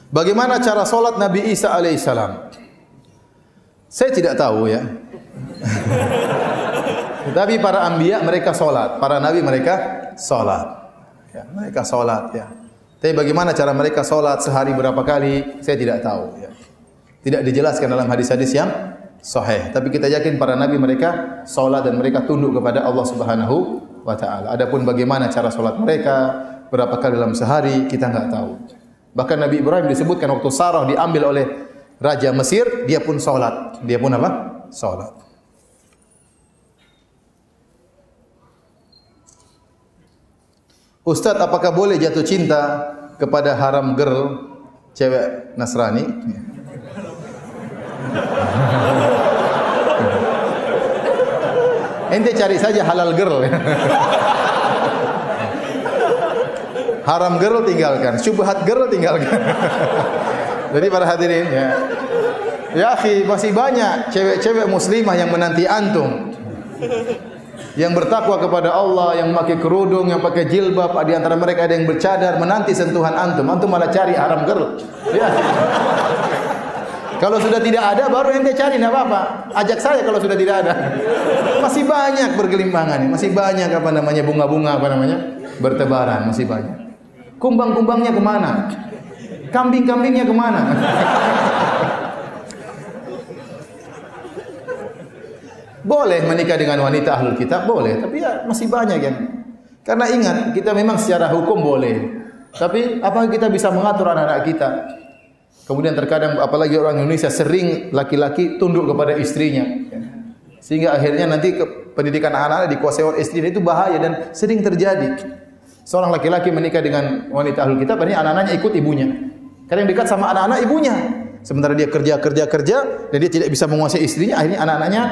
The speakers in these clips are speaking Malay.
Bagaimana cara solat Nabi Isa alaihissalam? Saya tidak tahu ya. Tetapi para anbiya mereka solat, para nabi mereka solat. Ya, mereka solat ya. Tapi bagaimana cara mereka solat sehari berapa kali? Saya tidak tahu ya. Tidak dijelaskan dalam hadis-hadis yang sahih. Tapi kita yakin para nabi mereka solat dan mereka tunduk kepada Allah Subhanahu wa taala. Adapun bagaimana cara solat mereka, berapa kali dalam sehari, kita enggak tahu. Bahkan Nabi Ibrahim disebutkan waktu Sarah diambil oleh Raja Mesir, dia pun solat. Dia pun apa? Solat. Ustadz, apakah boleh jatuh cinta kepada haram girl, cewek Nasrani? Ente cari saja halal girl. Haram girl tinggalkan, syubhat girl tinggalkan. Jadi para hadirin ya. Ya akhi, masih banyak cewek-cewek muslimah yang menanti antum. Yang bertakwa kepada Allah, yang memakai kerudung, yang pakai jilbab, di antara mereka ada yang bercadar menanti sentuhan antum. Antum malah cari haram girl. Ya. Kalau sudah tidak ada baru ente cari, enggak apa-apa. Ajak saya kalau sudah tidak ada. Masih banyak bergelimpangan, masih banyak apa namanya bunga-bunga apa namanya bertebaran, masih banyak. Kumbang-kumbangnya kemana? Kambing-kambingnya kemana? Boleh menikah dengan wanita ahlul kitab, boleh. Tapi ya masih banyak yang. Karena ingat, kita memang secara hukum boleh. Tapi apakah kita bisa mengatur anak-anak kita? Kemudian terkadang apalagi orang Indonesia sering laki-laki tunduk kepada istrinya. Sehingga akhirnya nanti pendidikan anak-anak dikuasai oleh istrinya, itu bahaya dan sering terjadi. Seorang laki-laki menikah dengan wanita ahlul kitab, berarti anak-anaknya ikut ibunya. Karena yang dekat sama anak-anak ibunya. Sementara dia kerja dan dia tidak bisa menguasai istrinya, akhirnya anak-anaknya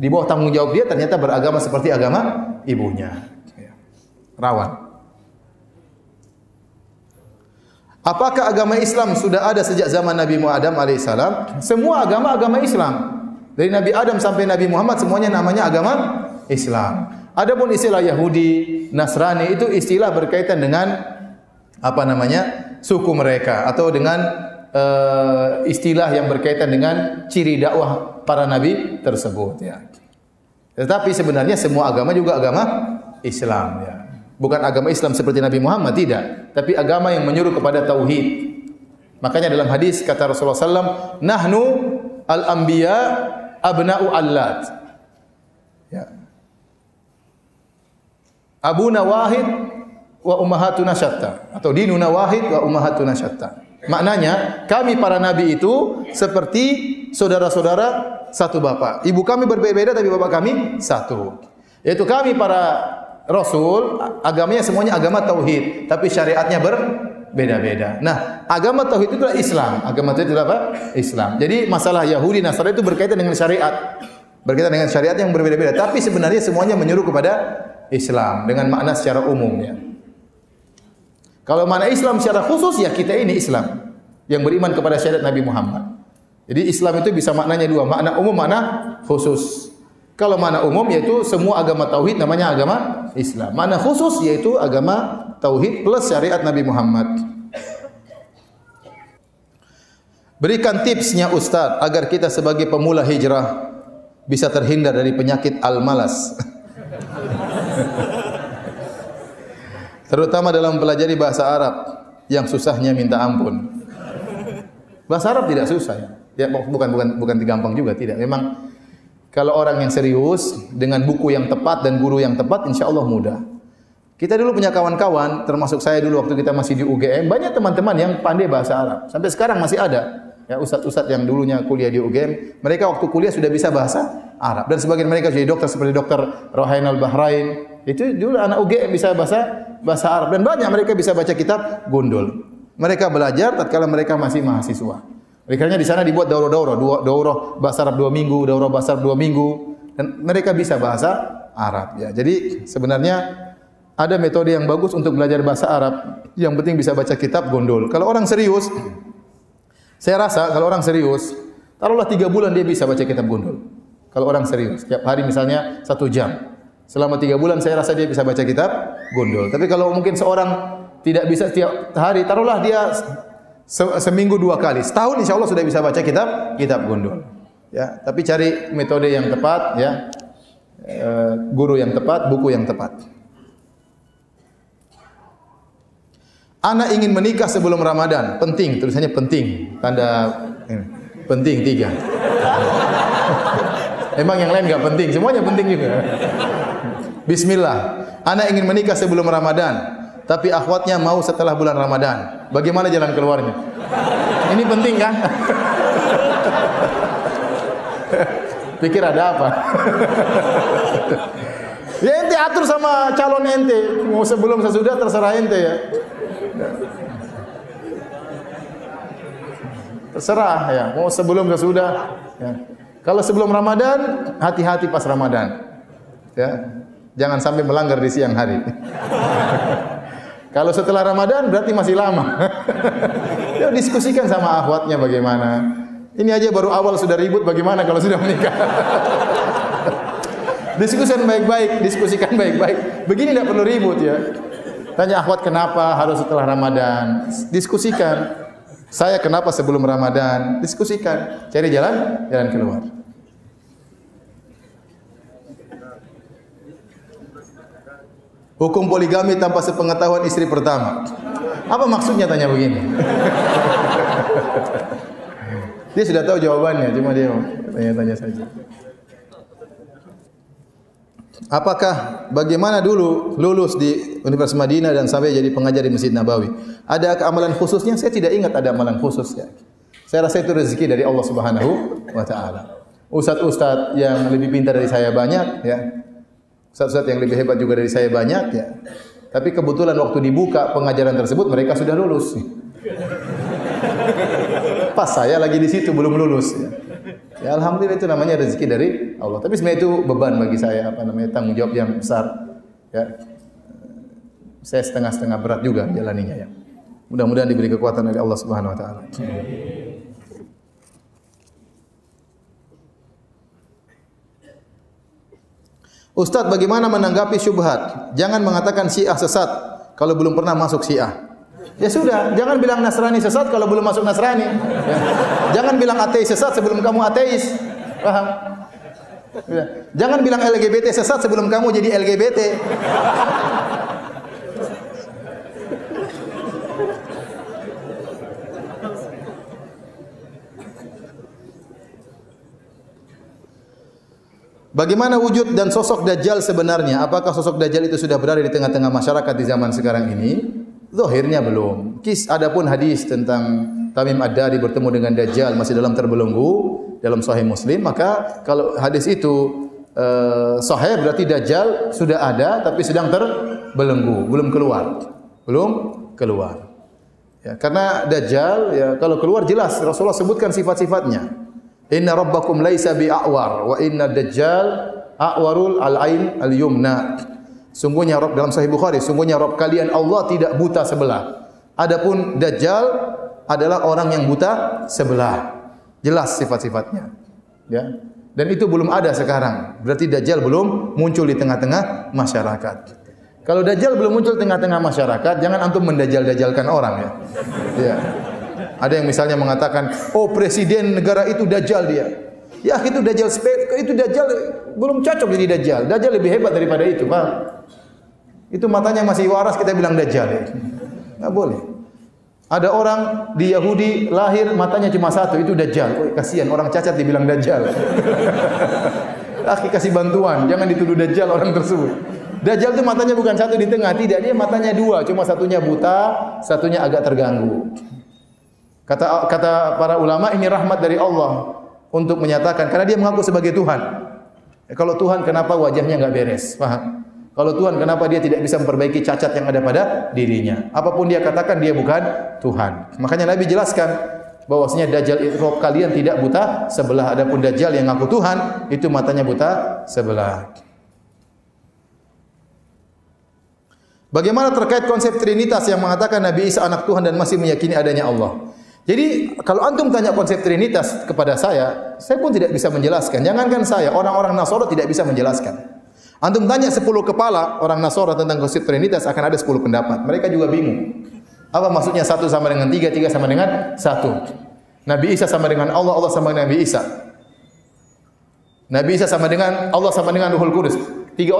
di bawah tanggung jawab dia ternyata beragama seperti agama ibunya. Rawan. Apakah agama Islam sudah ada sejak zaman Nabi Adam alaihissalam? Semua agama Islam. Dari Nabi Adam sampai Nabi Muhammad semuanya namanya agama Islam. Adapun istilah Yahudi, Nasrani itu istilah berkaitan dengan apa namanya? Suku mereka atau dengan istilah yang berkaitan dengan ciri dakwah para nabi tersebut ya. Tetapi sebenarnya semua agama juga agama Islam ya. Bukan agama Islam seperti Nabi Muhammad, tidak, tapi agama yang menyuruh kepada tauhid. Makanya dalam hadis kata Rasulullah SAW, nahnu al-anbiya abna'u allat. Ya. Abuna wahid wa ummahatuna syatta, atau dinuna wahid wa ummahatuna syatta. Maknanya kami para nabi itu seperti saudara-saudara satu bapak. Ibu kami berbeda-beda tapi bapak kami satu. Yaitu kami para Rasul, agamanya semuanya agama tauhid, tapi syariatnya berbeda-beda. Nah, agama tauhid itu adalah Islam. Agama tauhid itu apa? Islam. Jadi masalah Yahudi Nasrani itu berkaitan dengan syariat. Berkaitan dengan syariat yang berbeda-beda, tapi sebenarnya semuanya menyuruh kepada Islam dengan makna secara umum ya. Kalau makna Islam secara khusus ya kita ini Islam yang beriman kepada syariat Nabi Muhammad. Jadi Islam itu bisa maknanya dua, makna umum, makna khusus. Kalau makna umum yaitu semua agama tauhid namanya agama Islam. Makna khusus yaitu agama tauhid plus syariat Nabi Muhammad. Berikan tipsnya Ustaz agar kita sebagai pemula hijrah bisa terhindar dari penyakit al-malas. Terutama dalam mempelajari bahasa Arab yang susahnya minta ampun. Bahasa Arab tidak susah ya. Ya bukan gampang juga, tidak. Memang kalau orang yang serius dengan buku yang tepat dan guru yang tepat, insya Allah mudah. Kita dulu punya kawan-kawan, termasuk saya dulu waktu kita masih di UGM, banyak teman-teman yang pandai bahasa Arab. Sampai sekarang masih ada. Ya, ustadz-ustadz yang dulunya kuliah di UGM, mereka waktu kuliah sudah bisa bahasa Arab. Dan sebagian mereka jadi dokter seperti dokter Rohain al-Bahrain. Itu dulu anak UGM bisa bahasa Arab. Dan banyak mereka bisa baca kitab Gundul. Mereka belajar tatkala mereka masih mahasiswa. Mereka di sana dibuat daurah bahasa Arab 2 minggu, daurah bahasa Arab 2 minggu, dan mereka bisa bahasa Arab. Ya, jadi sebenarnya ada metode yang bagus untuk belajar bahasa Arab. Yang penting bisa baca kitab Gundul. Kalau orang serius, saya rasa kalau orang serius, taruhlah 3 bulan dia bisa baca kitab Gundul. Kalau orang serius, setiap hari misalnya 1 jam. Selama 3 bulan saya rasa dia bisa baca kitab Gundul. Tapi kalau mungkin seorang tidak bisa setiap hari, taruhlah dia seminggu 2 kali. Setahun insya Allah sudah bisa baca kitab gundul. Ya, tapi cari metode yang tepat, ya, guru yang tepat, buku yang tepat. Ana ingin menikah sebelum Ramadan. Penting, tulisannya penting. Tanda ini, penting 3. Emang yang lain enggak penting, semuanya penting juga. Bismillah. Ana ingin menikah sebelum Ramadan, tapi akhwatnya mau setelah bulan Ramadan. Bagaimana jalan keluarnya? Ini penting kan? Pikir ada apa? Ya ente atur sama calon ente, mau sebelum sesudah terserah ente ya. Terserah ya, mau sebelum sesudah. Ya. Kalau sebelum Ramadan, hati-hati pas Ramadan. Ya, jangan sampai melanggar di siang hari. Kalau setelah Ramadan berarti masih lama. Ya, diskusikan sama akhwatnya bagaimana. Ini aja baru awal sudah ribut, bagaimana kalau sudah menikah? Diskusikan baik-baik, diskusikan baik-baik. Begini tidak perlu ribut ya. Tanya akhwat kenapa harus setelah Ramadan. Diskusikan. Saya kenapa sebelum Ramadan? Diskusikan. Cari jalan keluar. Hukum poligami tanpa sepengetahuan istri pertama. Apa maksudnya tanya begini? Dia sudah tahu jawabannya, cuma dia tanya-tanya saja. Apakah bagaimana dulu lulus di Universitas Madinah dan sampai jadi pengajar di Masjid Nabawi? Ada amalan khususnya? Saya tidak ingat ada amalan khusus ya. Saya rasa itu rezeki dari Allah Subhanahu wa taala. Ustaz-ustaz yang lebih pintar dari saya banyak ya. Ustaz-ustaz yang lebih hebat juga dari saya banyak ya. Tapi kebetulan waktu dibuka pengajaran tersebut mereka sudah lulus. Pas saya lagi di situ belum lulus ya. Ya alhamdulillah itu namanya rezeki dari Allah. Tapi sebenarnya itu beban bagi saya, tanggung jawab yang besar. Ya. Saya setengah-setengah berat juga jalaninya ya. Mudah-mudahan diberi kekuatan dari Allah Subhanahu wa taala. Ustaz, bagaimana menanggapi syubhat? Jangan mengatakan Syiah sesat kalau belum pernah masuk Syiah. Ya sudah, jangan bilang Nasrani sesat kalau belum masuk Nasrani. Ya. Jangan bilang ateis sesat sebelum kamu ateis. Paham? Ya. Jangan bilang LGBT sesat sebelum kamu jadi LGBT. Bagaimana wujud dan sosok Dajjal sebenarnya? Apakah sosok Dajjal itu sudah berada di tengah-tengah masyarakat di zaman sekarang ini? Zahirnya belum. Adapun hadis tentang Tamim Ad-Dari bertemu dengan Dajjal masih dalam terbelenggu dalam Sahih Muslim, maka kalau hadis itu sahih berarti Dajjal sudah ada tapi sedang terbelenggu, belum keluar. Ya, karena Dajjal ya kalau keluar jelas Rasulullah sebutkan sifat-sifatnya. Inna rabbakum laisa bi'awar wa inna Dajjal a'warul al-ain al-yumna. Sungguhnya Rabb dalam Sahih Bukhari, sungguhnya Rabb kalian Allah tidak buta sebelah. Adapun Dajjal adalah orang yang buta sebelah. Jelas sifat-sifatnya. Ya. Dan itu belum ada sekarang. Berarti Dajjal belum muncul di tengah-tengah masyarakat. Kalau Dajjal belum muncul di tengah-tengah masyarakat, jangan antum mendajjal-dajjalkan orang ya. Ya. Ada yang misalnya mengatakan, "Oh, presiden negara itu Dajjal dia." Ya, itu Dajjal belum cocok jadi Dajjal. Dajjal lebih hebat daripada itu, Pak. Itu matanya masih waras kita bilang Dajjal ya. Enggak boleh. Ada orang di Yahudi lahir matanya cuma satu, itu Dajjal. Oh, kasihan orang cacat dibilang Dajjal. Kasih bantuan, jangan dituduh Dajjal orang tersebut. Dajjal itu matanya bukan satu di tengah, tidak, dia matanya 2, cuma satunya buta, satunya agak terganggu. Kata para ulama ini rahmat dari Allah untuk menyatakan karena dia mengaku sebagai Tuhan. Kalau Tuhan kenapa wajahnya enggak beres? Paham? Kalau Tuhan kenapa dia tidak bisa memperbaiki cacat yang ada pada dirinya? Apapun dia katakan dia bukan Tuhan. Makanya Nabi jelaskan bahwasanya Dajjal itu kalian tidak buta sebelah, adapun Dajjal yang ngaku Tuhan itu matanya buta sebelah. Bagaimana terkait konsep Trinitas yang mengatakan Nabi Isa anak Tuhan dan masih meyakini adanya Allah? Jadi kalau antum tanya konsep Trinitas kepada saya pun tidak bisa menjelaskan. Jangankan saya, orang-orang Nasara tidak bisa menjelaskan. Antum tanya 10 kepala orang Nasara tentang konsep Trinitas akan ada 10 pendapat. Mereka juga bingung. Apa maksudnya satu sama dengan tiga, tiga sama dengan satu? Nabi Isa sama dengan Allah, Allah sama dengan Nabi Isa. Nabi Isa sama dengan Allah sama dengan Ruhul Kudus. Tiga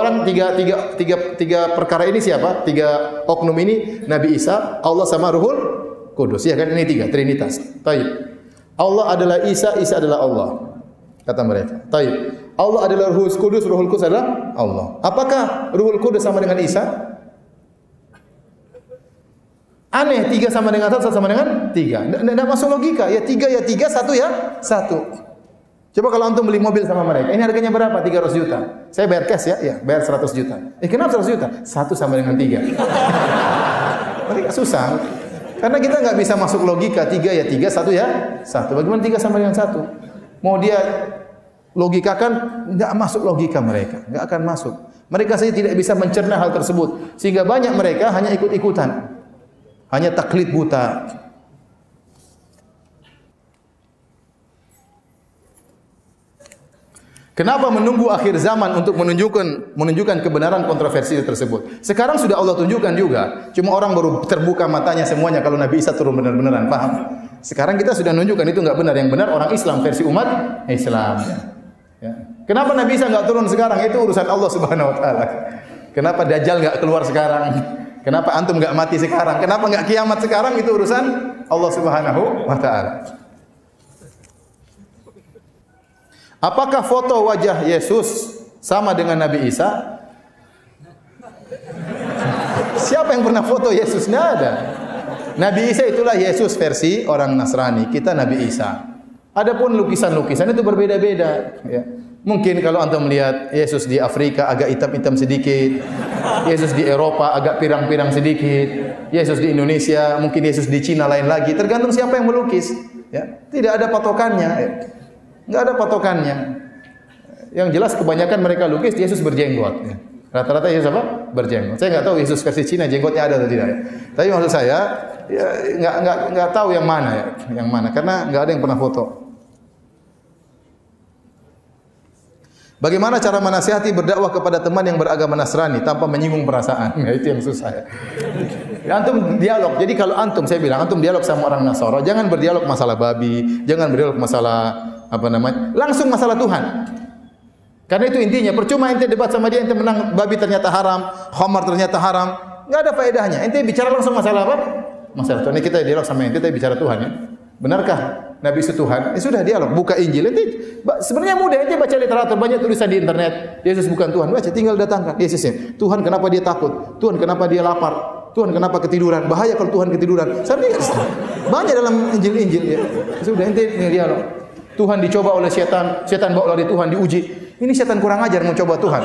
perkara ini siapa? Tiga oknum ini Nabi Isa, Allah sama Ruhul Kudus. Ya kan ini tiga, Trinitas. Taib. Allah adalah Isa, Isa adalah Allah. Kata mereka. Taib. Allah adalah Ruhul Kudus, Ruhul Kudus adalah Allah. Apakah Ruhul Kudus sama dengan Isa? Aneh, tiga sama dengan satu, satu sama dengan tiga. Tidak masuk logika. Ya tiga, satu ya satu. Coba kalau antum beli mobil sama mereka, ini harganya berapa? 300 juta. Saya bayar cash ya, ya bayar 100 juta. Kenapa 100 juta? Satu sama dengan tiga. Mereka susah. Karena kita nggak bisa masuk logika, tiga ya tiga, satu ya satu. Bagaimana tiga sama dengan satu? Mau dia logikakan, nggak masuk logika mereka, nggak akan masuk. Mereka saja tidak bisa mencerna hal tersebut, sehingga banyak mereka hanya ikut-ikutan, hanya taklid buta. Kenapa menunggu akhir zaman untuk menunjukkan kebenaran kontroversi tersebut? Sekarang sudah Allah tunjukkan juga. Cuma orang baru terbuka matanya semuanya kalau Nabi Isa turun benar-benaran, paham? Sekarang kita sudah menunjukkan itu enggak benar. Yang benar orang Islam versi umat Islam. Ya. Kenapa Nabi Isa enggak turun sekarang? Itu urusan Allah Subhanahu wa taala. Kenapa Dajjal enggak keluar sekarang? Kenapa antum enggak mati sekarang? Kenapa enggak kiamat sekarang? Itu urusan Allah Subhanahu wa taala. Apakah foto wajah Yesus sama dengan Nabi Isa? Siapa yang pernah foto Yesus? Tidak ada. Nabi Isa itulah Yesus versi orang Nasrani. Kita Nabi Isa. Adapun lukisan-lukisan itu berbeda-beda. Ya. Mungkin kalau antum melihat Yesus di Afrika agak hitam-hitam sedikit, Yesus di Eropa agak pirang-pirang sedikit, Yesus di Indonesia, mungkin Yesus di Cina lain lagi. Tergantung siapa yang melukis. Ya. Tidak ada patokannya. Ya. Enggak ada patokannya. Yang jelas kebanyakan mereka lukis Yesus berjenggot. Ya. Rata-rata Yesus apa? Berjenggot. Saya enggak tahu Yesus versi Cina jenggotnya ada atau tidak. Ya. Tapi maksud saya, ya, enggak tahu yang mana ya, yang mana karena enggak ada yang pernah foto. Bagaimana cara menasihati berdakwah kepada teman yang beragama Nasrani tanpa menyinggung perasaan? Ya, itu yang susah ya. Ya, antum dialog. Jadi kalau antum, saya bilang antum dialog sama orang Nasara, jangan berdialog masalah babi, jangan berdialog masalah apa namanya? Langsung masalah Tuhan. Karena itu intinya, percuma ente debat sama dia, ente menang babi ternyata haram, khamar ternyata haram, enggak ada faedahnya. Ente bicara langsung masalah apa? Masalah Tuhan. Ini kita dialog sama ente bicara Tuhan ya. Benarkah Nabi itu Tuhan? Sudah dialog, buka Injil. Ente sebenarnya mudah, ente baca literatur, banyak tulisan di internet. Yesus bukan Tuhan. Baca, tinggal datangkan Yesusnya. Tuhan kenapa dia takut? Tuhan kenapa dia lapar? Tuhan kenapa ketiduran? Bahaya kalau Tuhan ketiduran. Banyak dalam Injil-Injil ya. Sudah ente dialog. Tuhan dicoba oleh setan, setan bawa lari Tuhan diuji. Ini setan kurang ajar mau coba Tuhan.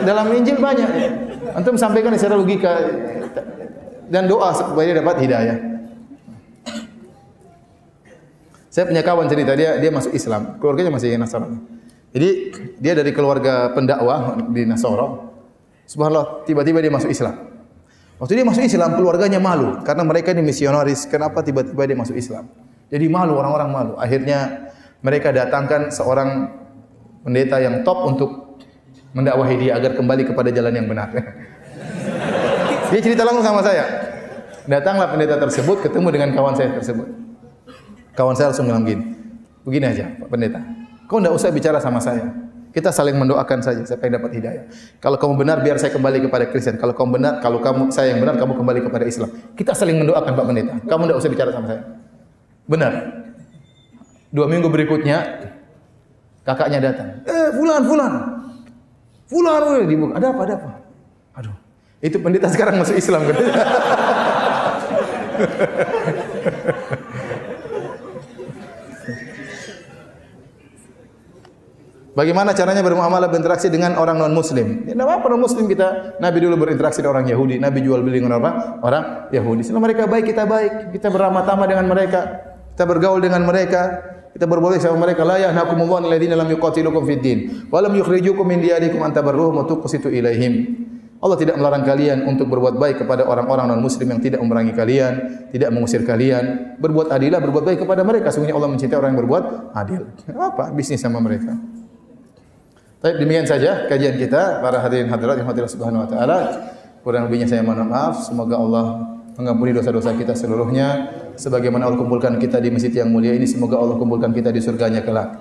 Dalam Injil banyak. Antum sampaikan secara logika dan doa supaya dia dapat hidayah. Saya punya kawan cerita dia masuk Islam, keluarganya masih Nasrani. Jadi dia dari keluarga pendakwah di Nasoro. Subhanallah, tiba-tiba dia masuk Islam. Waktu dia masuk Islam, keluarganya malu karena mereka ini misionaris. Kenapa tiba-tiba dia masuk Islam? Jadi malu, orang-orang malu. Akhirnya mereka datangkan seorang pendeta yang top untuk mendakwahi dia agar kembali kepada jalan yang benar. Dia cerita langsung sama saya. Datanglah pendeta tersebut ketemu dengan kawan saya tersebut. Kawan saya langsung bilang begini aja Pak Pendeta, kau tidak usah bicara sama saya. Kita saling mendoakan saja supaya dapat hidayah. Kalau kamu benar biar saya kembali kepada Kristen. Kalau kamu benar, kalau saya yang benar kamu kembali kepada Islam. Kita saling mendoakan Pak Pendeta. Kamu tidak usah bicara sama saya. Benar. 2 minggu berikutnya kakaknya datang. Fulan dibuka. Ada apa? Aduh. Itu pendeta sekarang masuk Islam kan. Bagaimana caranya bermuamalah berinteraksi dengan orang non muslim? Ya, apa non muslim kita? Nabi dulu berinteraksi dengan orang Yahudi, Nabi jual beli dengan orang Yahudi. Selama mereka baik, kita beramah-tamah dengan mereka, kita bergaul dengan mereka, kita berboleh sama mereka. La yahnakumullahu alladziina lam yuqatilukum fid din wa lam yukhrijukum min diyarikum an tabarruhum wa tuqsitu ilaihim. Allah tidak melarang kalian untuk berbuat baik kepada orang-orang non muslim yang tidak memerangi kalian, tidak mengusir kalian. Berbuat adillah, berbuat baik kepada mereka. Sesungguhnya Allah mencintai orang yang berbuat adil. Apa bisnis sama mereka? Baik, demikian saja kajian kita para hadirin hadirat yang Allah Subhanahu wa taala. Kurang lebihnya saya mohon maaf. Semoga Allah mengampuni dosa-dosa kita seluruhnya. Sebagaimana Allah kumpulkan kita di masjid yang mulia ini, semoga Allah kumpulkan kita di surganya kelak.